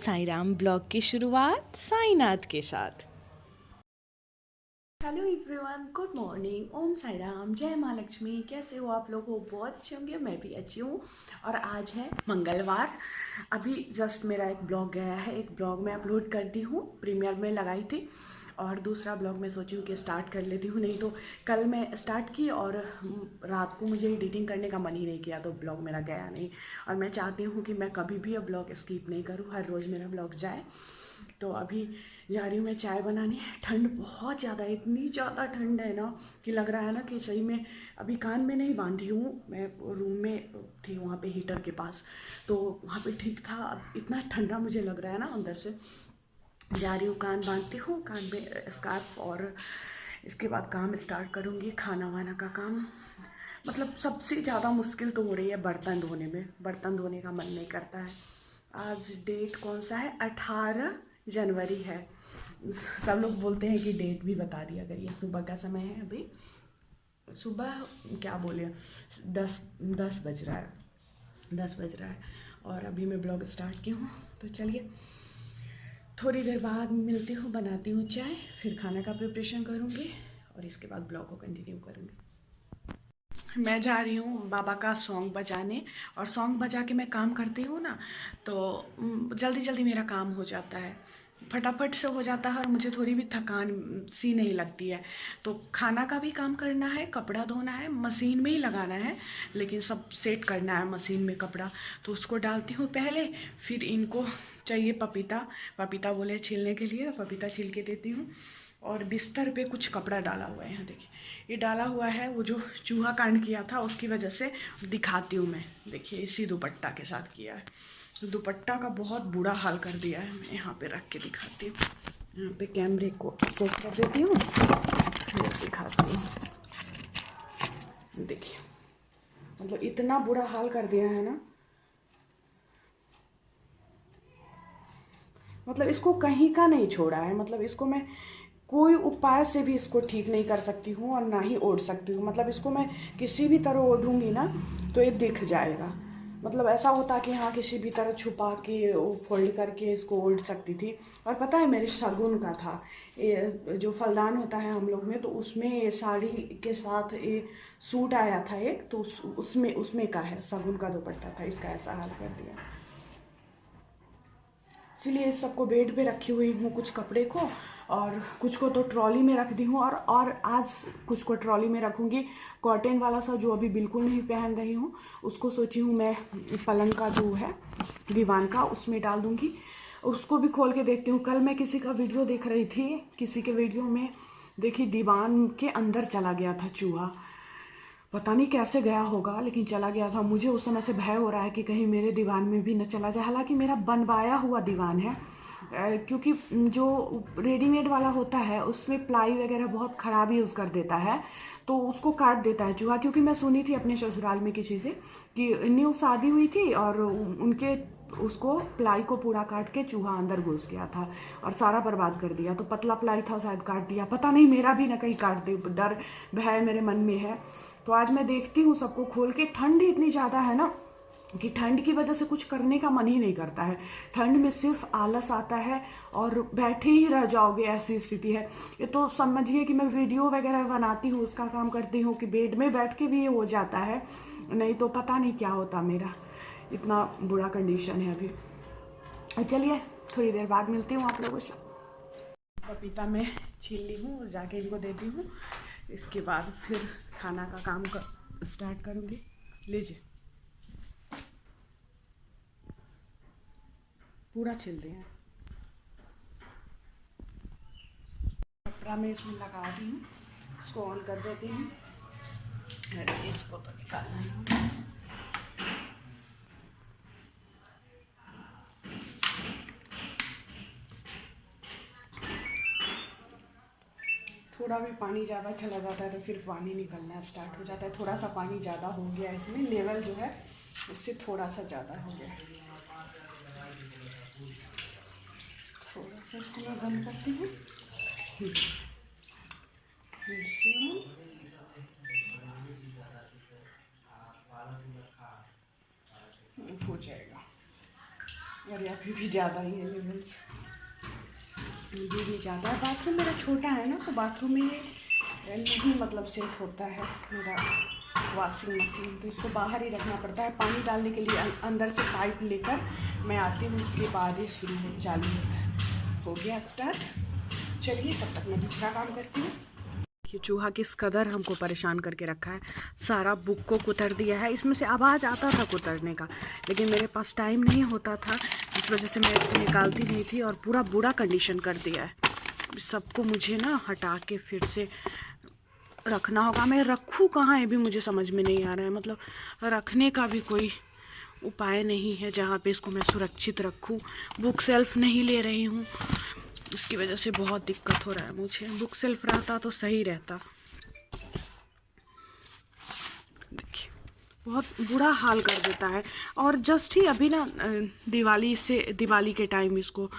Sai Ram blog की शुरुआत साईनाथ के साथ। Hello everyone, good morning. Om Sai Ram, जय माँ लक्ष्मी। कैसे हो आप लोग? हो बहुत अच्छे होंगे, मैं भी अच्छी हूँ। और आज है मंगलवार। अभी जस्ट मेरा एक ब्लॉग गया है, एक ब्लॉग मैं अपलोड कर दी हूँ, प्रीमियर में लगाई थी। और दूसरा ब्लॉग मैं सोची हूँ कि स्टार्ट कर लेती हूँ, नहीं तो कल मैं स्टार्ट की और रात को मुझे एडिटिंग करने का मन ही नहीं किया, तो ब्लॉग मेरा गया नहीं। और मैं चाहती हूँ कि मैं कभी भी अब ब्लॉग स्किप नहीं करूँ, हर रोज़ मेरा ब्लॉग जाए। तो अभी जा रही हूँ मैं चाय बनाने। ठंड बहुत ज़्यादा है, इतनी ज़्यादा ठंड है ना कि लग रहा है ना कि सही में। अभी कान में नहीं बांधी हूँ, मैं रूम में थी वहाँ पे हीटर के पास, तो वहाँ पे ठीक था। अब इतना ठंडा मुझे लग रहा है ना अंदर से। जा रही हूँ, कान बांधती हूँ, कान में स्कार्फ, और इसके बाद काम स्टार्ट करूँगी, खाना वाना का काम। मतलब सबसे ज़्यादा मुश्किल तो हो रही है बर्तन धोने में। बर्तन धोने का मन नहीं करता है। आज डेट कौन सा है? 18 जनवरी है। सब लोग बोलते हैं कि डेट भी बता दिया करिए। सुबह का समय है, अभी सुबह क्या बोले, 10 बज रहा है, 10 बज रहा है। और अभी मैं ब्लॉग स्टार्ट की हूँ, तो चलिए थोड़ी देर बाद मिलती हूँ, बनाती हूँ चाय, फिर खाना का प्रिपरेशन करूँगी और इसके बाद ब्लॉग को कंटिन्यू करूँगी। मैं जा रही हूँ बाबा का सॉन्ग बजाने, और सॉन्ग बजा के मैं काम करती हूँ ना, तो जल्दी जल्दी मेरा काम हो जाता है, फटाफट से हो जाता है, और मुझे थोड़ी भी थकान सी नहीं लगती है। तो खाना का भी काम करना है, कपड़ा धोना है, मशीन में ही लगाना है, लेकिन सब सेट करना है मशीन में कपड़ा। तो उसको डालती हूँ पहले, फिर इनको चाहिए पपीता। पपीता बोले छीलने के लिए, पपीता छील के देती हूँ। और बिस्तर पे कुछ कपड़ा डाला हुआ है, यहाँ देखिए, ये डाला हुआ है, वो जो चूहा कांड किया था उसकी वजह से। दिखाती हूँ मैं, देखिए इसी दुपट्टा के साथ किया है। तो दुपट्टा का बहुत बुरा हाल कर दिया है। मैं यहाँ पे रख के दिखाती हूँ, यहाँ पे कैमरे को सेट कर देती हूँ, फिर दिखाती हूँ। देखिए, मतलब इतना बुरा हाल कर दिया है ना, मतलब इसको कहीं का नहीं छोड़ा है। मतलब इसको मैं कोई उपाय से भी इसको ठीक नहीं कर सकती हूँ, और ना ही ओढ़ सकती हूँ। मतलब इसको मैं किसी भी तरह ओढ़ूंगी ना तो ये दिख जाएगा। मतलब ऐसा होता कि हाँ, किसी भी तरह छुपा के वो फोल्ड करके इसको ओढ़ सकती थी। और पता है, मेरे शगुन का था ये, जो फलदान होता है हम लोग में, तो उसमें ये साड़ी के साथ ये सूट आया था एक, तो उसमें उसमें का है, शगुन का दुपट्टा था, इसका ऐसा हाल कर दिया। इसीलिए इस सबको बेड पे रखी हुई हूँ, कुछ कपड़े को, और कुछ को तो ट्रॉली में रख दी हूँ, और आज कुछ को ट्रॉली में रखूँगी। कॉटन वाला सा जो अभी बिल्कुल नहीं पहन रही हूँ, उसको सोची हूँ मैं पलंग का जो है दीवान का, उसमें डाल दूँगी। उसको भी खोल के देखती हूँ। कल मैं किसी का वीडियो देख रही थी, किसी के वीडियो में देखी, दीवान के अंदर चला गया था चूहा। पता नहीं कैसे गया होगा, लेकिन चला गया था। मुझे उस समय से भय हो रहा है कि कहीं मेरे दीवान में भी न चला जाए। हालांकि मेरा बनवाया हुआ दीवान है, क्योंकि जो रेडीमेड वाला होता है उसमें प्लाई वगैरह बहुत ख़राब यूज़ कर देता है, तो उसको काट देता है चूहा। क्योंकि मैं सुनी थी अपने ससुराल में किसी से कि न्यू शादी हुई थी, और उनके उसको प्लाई को पूरा काट के चूहा अंदर घुस गया था और सारा बर्बाद कर दिया। तो पतला प्लाई था, शायद काट दिया, पता नहीं, मेरा भी ना कहीं काट दे, डर भय मेरे मन में है। तो आज मैं देखती हूँ सबको खोल के। ठंड इतनी ज़्यादा है ना कि ठंड की वजह से कुछ करने का मन ही नहीं करता है। ठंड में सिर्फ आलस आता है और बैठे ही रह जाओगे, ऐसी स्थिति है। ये तो समझिए कि मैं वीडियो वगैरह बनाती हूँ, उसका काम करती हूँ, कि बेड में बैठ के भी ये हो जाता है, नहीं तो पता नहीं क्या होता मेरा। इतना बुरा कंडीशन है अभी। चलिए थोड़ी देर बाद मिलती हूँ आप लोगों से। पपीता मैं छील ली हूँ और जाके इनको देती हूँ, इसके बाद फिर खाना का काम स्टार्ट करूँगी। लीजिए, पूरा छील दिए। कपड़ा मैं इसमें लगा दी हूँ, इसको ऑन कर देती हूँ। अरे इसको तो निकालना है। थोड़ा भी पानी ज़्यादा चला जाता है तो फिर पानी निकलना स्टार्ट हो जाता है। थोड़ा सा पानी ज़्यादा हो गया इसमें, लेवल जो है उससे थोड़ा सा ज़्यादा हो गया। थोड़ा सा इसको मैं बंद करती हूँ, हो जाएगा। और अभी भी ज़्यादा ही है लेवल्स, अभी भी ज़्यादा है। बाथरूम मेरा छोटा है ना, तो बाथरूम में नहीं मतलब सेट होता है मेरा वॉशिंग मशीन, तो इसको बाहर ही रखना पड़ता है। पानी डालने के लिए अंदर से पाइप लेकर मैं आती हूँ, उसके बाद ही चालू होता है। हो गया स्टार्ट। चलिए तब तक मैं दूसरा काम करती हूँ। ये चूहा किस कदर हमको परेशान करके रखा है, सारा बुक को कुतर दिया है। इसमें से आवाज़ आता था कुतरने का, लेकिन मेरे पास टाइम नहीं होता था, इस वजह से मैं इसको निकालती नहीं थी, और पूरा बुरा कंडीशन कर दिया है। सबको मुझे ना हटा के फिर से रखना होगा। मैं रखूँ कहाँ, ये भी मुझे समझ में नहीं आ रहा है। मतलब रखने का भी कोई उपाय नहीं है जहाँ पे इसको मैं सुरक्षित रखूँ। बुक सेल्फ नहीं ले रही हूँ, उसकी वजह से बहुत दिक्कत हो रहा है मुझे। बुक सेल्फ रहता तो सही रहता। देखिए बहुत बुरा हाल कर देता है। और जस्ट ही अभी ना दिवाली के टाइम इसको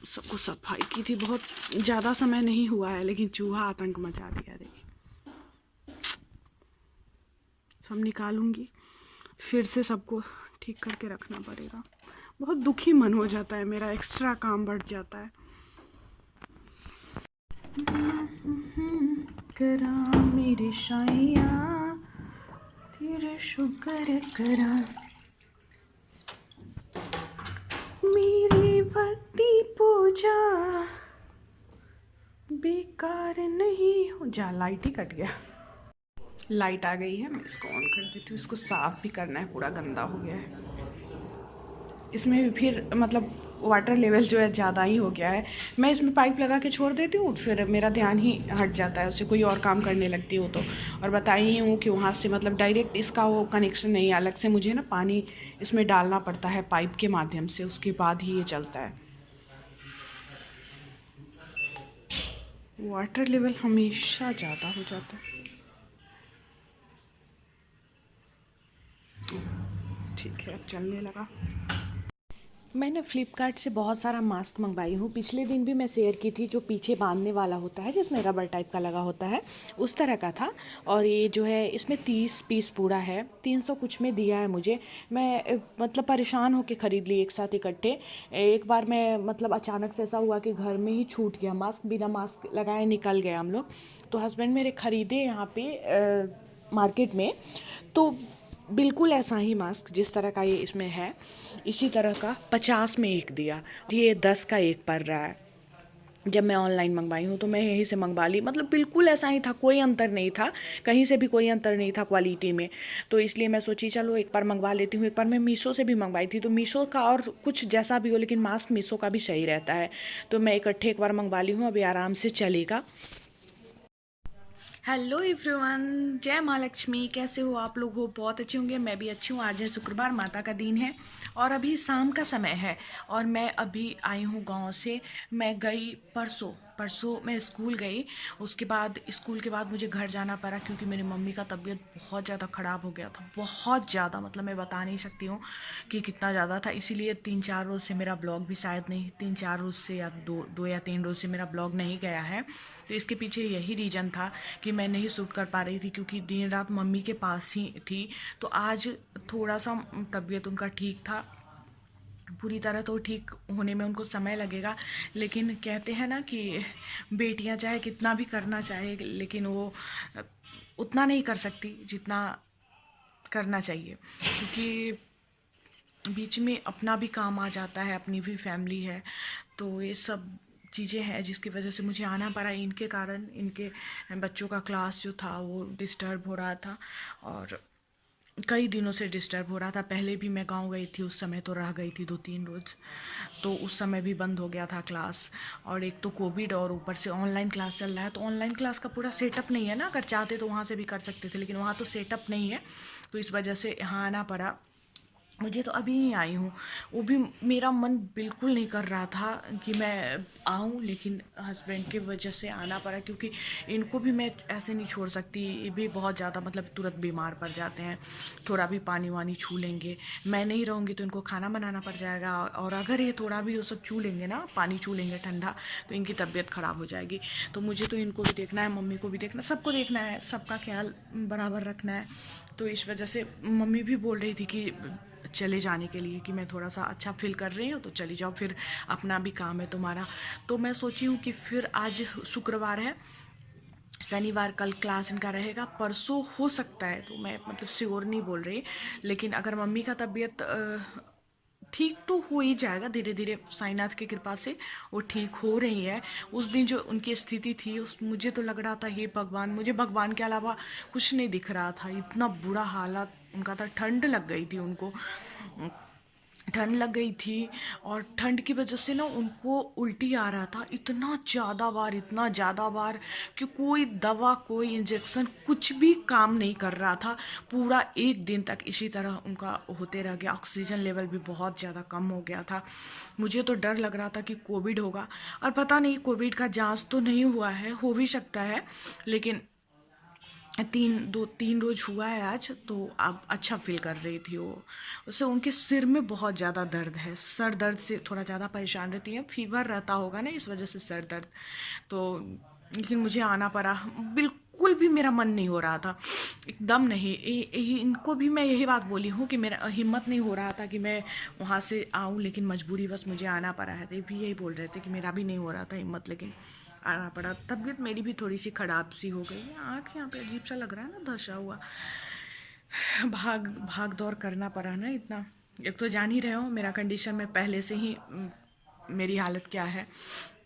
सबको सफाई की थी, बहुत ज़्यादा समय नहीं हुआ है, लेकिन चूहा आतंक मचा दिया। देखिए सब निकालूंगी, फिर से सबको ठीक करके रखना पड़ेगा। बहुत दुखी मन हो जाता है मेरा, एक्स्ट्रा काम बढ़ जाता है। करा मेरे शाइया तेरे शुक्र करा, मेरी भक्ति पूजा बेकार नहीं हो जा। लाइट ही कट गया, लाइट आ गई है, मैं इसको ऑन कर देती हूँ। इसको साफ भी करना है, पूरा गंदा हो गया है। इसमें भी फिर मतलब वाटर लेवल जो है ज़्यादा ही हो गया है। मैं इसमें पाइप लगा के छोड़ देती हूँ, फिर मेरा ध्यान ही हट जाता है उससे, कोई और काम करने लगती हूँ तो। और बताई हूँ कि वहाँ से मतलब डायरेक्ट इसका वो कनेक्शन नहीं, अलग से मुझे ना पानी इसमें डालना पड़ता है पाइप के माध्यम से, उसके बाद ही ये चलता है। वाटर लेवल हमेशा ज़्यादा हो जाता है। ठीक है, अब चलने लगा। मैंने फ़्लिपकार्ट से बहुत सारा मास्क मंगवाई हूँ। पिछले दिन भी मैं शेयर की थी, जो पीछे बांधने वाला होता है, जिसमें रबर टाइप का लगा होता है, उस तरह का था। और ये जो है इसमें 30 पीस पूरा है, 300 कुछ में दिया है मुझे। मैं मतलब परेशान होकर ख़रीद ली एक साथ इकट्ठे। एक बार मैं मतलब अचानक से ऐसा हुआ कि घर में ही छूट गया मास्क, बिना मास्क लगाए निकल गए हम लोग। तो हस्बैंड मेरे ख़रीदे यहाँ पे मार्केट में, तो बिल्कुल ऐसा ही मास्क जिस तरह का ये इसमें है, इसी तरह का 50 में एक दिया। ये 10 का एक पड़ रहा है। जब मैं ऑनलाइन मंगवाई हूँ तो मैं यहीं से मंगवा ली, मतलब बिल्कुल ऐसा ही था, कोई अंतर नहीं था, कहीं से भी कोई अंतर नहीं था क्वालिटी में। तो इसलिए मैं सोची चलो एक बार मंगवा लेती हूँ। एक बार मैं मीशो से भी मंगवाई थी, तो मीशो का और कुछ जैसा भी हो, लेकिन मास्क मीशो का भी सही रहता है। तो मैं इकट्ठे एक बार मंगवा ली हूँ, अभी आराम से चलेगा। हेलो एवरीवन, जय माँ लक्ष्मी। कैसे हो आप लोग? हो बहुत अच्छे होंगे, मैं भी अच्छी हूँ। आज है शुक्रवार, माता का दिन है, और अभी शाम का समय है, और मैं अभी आई हूँ गांव से। मैं गई परसों मैं स्कूल गई। उसके बाद स्कूल के बाद मुझे घर जाना पड़ा, क्योंकि मेरी मम्मी का तबीयत बहुत ज़्यादा ख़राब हो गया था, बहुत ज़्यादा, मतलब मैं बता नहीं सकती हूँ कि कितना ज़्यादा था। इसीलिए 3-4 रोज़ से मेरा ब्लॉग भी शायद नहीं, 3-4 रोज़ से या 2 या 3 रोज़ से मेरा ब्लॉग नहीं गया है। तो इसके पीछे यही रीज़न था कि मैं नहीं शूट कर पा रही थी, क्योंकि दिन रात मम्मी के पास ही थी। तो आज थोड़ा सा तबीयत उनका ठीक था, पूरी तरह तो ठीक होने में उनको समय लगेगा, लेकिन कहते हैं ना कि बेटियां चाहे कितना भी करना चाहे, लेकिन वो उतना नहीं कर सकती जितना करना चाहिए, क्योंकि बीच में अपना भी काम आ जाता है, अपनी भी फैमिली है। तो ये सब चीज़ें हैं जिसकी वजह से मुझे आना पड़ा। इनके कारण इनके बच्चों का क्लास जो था वो डिस्टर्ब हो रहा था, और कई दिनों से डिस्टर्ब हो रहा था। पहले भी मैं गांव गई थी, उस समय तो रह गई थी 2-3 रोज़, तो उस समय भी बंद हो गया था क्लास। और एक तो कोविड, और ऊपर से ऑनलाइन क्लास चल रहा है, तो ऑनलाइन क्लास का पूरा सेटअप नहीं है ना। अगर चाहते तो वहाँ से भी कर सकते थे, लेकिन वहाँ तो सेटअप नहीं है, तो इस वजह से यहाँ आना पड़ा। मुझे तो अभी ही आई हूँ, वो भी मेरा मन बिल्कुल नहीं कर रहा था कि मैं आऊँ, लेकिन हस्बैंड की वजह से आना पड़ा, क्योंकि इनको भी मैं ऐसे नहीं छोड़ सकती। ये भी बहुत ज़्यादा मतलब तुरंत बीमार पड़ जाते हैं, थोड़ा भी पानी वानी छू लेंगे, मैं नहीं रहूँगी तो इनको खाना बनाना पड़ जाएगा, और अगर ये थोड़ा भी वो सब छू लेंगे ना, पानी छू लेंगे ठंडा, तो इनकी तबीयत ख़राब हो जाएगी। तो मुझे तो इनको भी देखना है, मम्मी को भी देखना, सबको देखना है, सबका ख्याल बराबर रखना है। तो इस वजह से मम्मी भी बोल रही थी कि चले जाने के लिए कि मैं थोड़ा सा अच्छा फील कर रही हूँ तो चली जाओ, फिर अपना भी काम है तुम्हारा। तो मैं सोची हूँ कि फिर आज शुक्रवार है, शनिवार कल क्लास इनका रहेगा, परसों हो सकता है, तो मैं मतलब श्योर नहीं बोल रही, लेकिन अगर मम्मी का तबीयत ठीक तो हो ही जाएगा धीरे धीरे, साईनाथ की कृपा से वो ठीक हो रही है। उस दिन जो उनकी स्थिति थी मुझे तो लग रहा था हे भगवान, मुझे भगवान के अलावा कुछ नहीं दिख रहा था, इतना बुरा हालत उनका था। ठंड लग गई थी उनको, ठंड लग गई थी, और ठंड की वजह से ना उनको उल्टी आ रहा था इतना ज़्यादा बार कि कोई दवा कोई इंजेक्शन कुछ भी काम नहीं कर रहा था। पूरा एक दिन तक इसी तरह उनका होते रह गया। ऑक्सीजन लेवल भी बहुत ज़्यादा कम हो गया था। मुझे तो डर लग रहा था कि कोविड होगा, और पता नहीं कोविड का जांच तो नहीं हुआ है, हो भी सकता है, लेकिन 3 रोज हुआ है आज, तो अब अच्छा फील कर रही थी वो। उससे उनके सिर में बहुत ज़्यादा दर्द है, सर दर्द से थोड़ा ज़्यादा परेशान रहती है, फीवर रहता होगा ना इस वजह से सर दर्द। तो लेकिन मुझे आना पड़ा, बिल्कुल भी मेरा मन नहीं हो रहा था, एकदम नहीं। इनको भी मैं यही बात बोली हूँ कि मेरा हिम्मत नहीं हो रहा था कि मैं वहाँ से आऊँ, लेकिन मजबूरी बस मुझे आना पड़ा है। तो ये भी यही बोल रहे थे कि मेरा भी नहीं हो रहा था हिम्मत, लेकिन आना पड़ा। तबीयत मेरी भी थोड़ी सी ख़राब सी हो गई है, आँख यहाँ पे अजीब सा लग रहा है ना, धंसा हुआ। भाग दौड़ करना पड़ा ना इतना। एक तो जान ही रहे हो मेरा कंडीशन में पहले से ही मेरी हालत क्या है,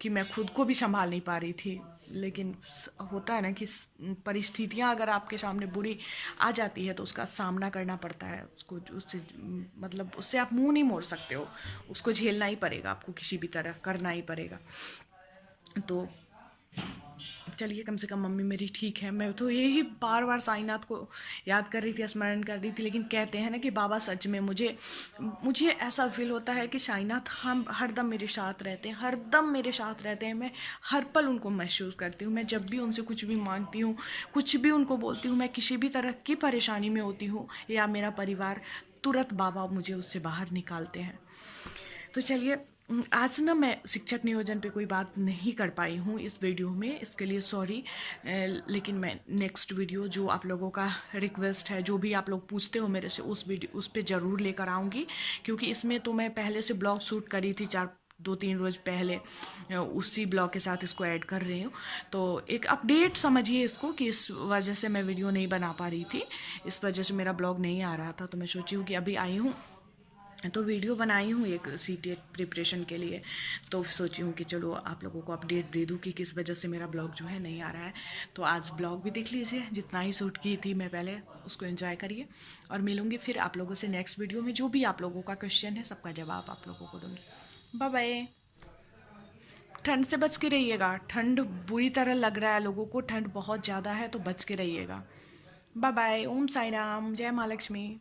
कि मैं खुद को भी संभाल नहीं पा रही थी। लेकिन होता है ना कि परिस्थितियाँ अगर आपके सामने बुरी आ जाती है तो उसका सामना करना पड़ता है, उसको उससे मतलब उससे आप मुंह नहीं मोड़ सकते हो, उसको झेलना ही पड़ेगा, आपको किसी भी तरह करना ही पड़ेगा। तो चलिए, कम से कम मम्मी मेरी ठीक है। मैं तो यही बार बार साईनाथ को याद कर रही थी, स्मरण कर रही थी, लेकिन कहते हैं ना कि बाबा सच में मुझे ऐसा फील होता है कि साईनाथ हम हरदम मेरे साथ रहते हैं, हरदम मेरे साथ रहते हैं। मैं हर पल उनको महसूस करती हूँ। मैं जब भी उनसे कुछ भी मांगती हूँ, कुछ भी उनको बोलती हूँ, मैं किसी भी तरह की परेशानी में होती हूँ या मेरा परिवार, तुरंत बाबा मुझे उससे बाहर निकालते हैं। तो चलिए, आज ना मैं शिक्षक नियोजन पे कोई बात नहीं कर पाई हूँ इस वीडियो में, इसके लिए सॉरी। लेकिन मैं नेक्स्ट वीडियो जो आप लोगों का रिक्वेस्ट है, जो भी आप लोग पूछते हो मेरे से, उस पे ज़रूर लेकर आऊँगी, क्योंकि इसमें तो मैं पहले से ब्लॉग शूट करी थी 2-3 रोज़ पहले, उसी ब्लॉग के साथ इसको ऐड कर रही हूँ। तो एक अपडेट समझिए इसको, कि इस वजह से मैं वीडियो नहीं बना पा रही थी, इस वजह से मेरा ब्लॉग नहीं आ रहा था। तो मैं सोची हूँ कि अभी आई हूँ तो वीडियो बनाई हूँ एक सीटेट प्रिपरेशन के लिए, तो सोची हूँ कि चलो आप लोगों को अपडेट दे दूँ कि किस वजह से मेरा ब्लॉग जो है नहीं आ रहा है। तो आज ब्लॉग भी देख लीजिए, जितना ही शूट की थी मैं पहले, उसको एंजॉय करिए, और मिलूँगी फिर आप लोगों से नेक्स्ट वीडियो में। जो भी आप लोगों का क्वेश्चन है सबका जवाब आप लोगों को दूँगी। Bye bye. ठंड से बच के रहिएगा, ठंड बुरी तरह लग रहा है लोगों को, ठंड बहुत ज़्यादा है, तो बच के रहिएगा। Bye bye. ओम साई राम, जय माँ लक्ष्मी।